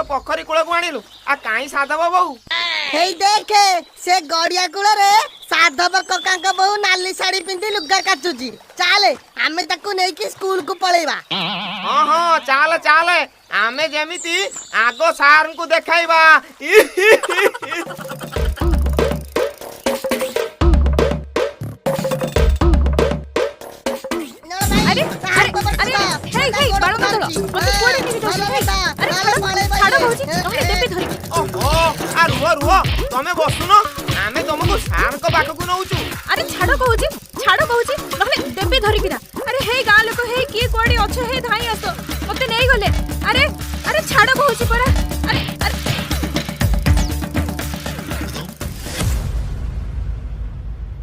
पोखरी cool को आणिलु आ काई साधब बहु हेई देखे से गड़िया कूल रे साधब कका बहु नाली साड़ी पिंधि लुगा काचुची चाले आमे ताकू नै कि स्कूल को पळेबा। हां हां चाल चाल आमे जेमिति आगो सार को देखाइबा। अरे अरे हे हे बाळो का चलो मते कोडे नि जाऊ अरे छाड़ बहुची तमे देबे धरि ओहो आ रुओ तमे बसुनो आमे तुमको सार को बाक को नउचू। अरे छाड़ बहुची नहले देबे धरि किरा अरे हे गा लोक हे की कोडे अच्छे हे धाई आसो मते नै गले अरे अरे छाड़ बहुची परा अरे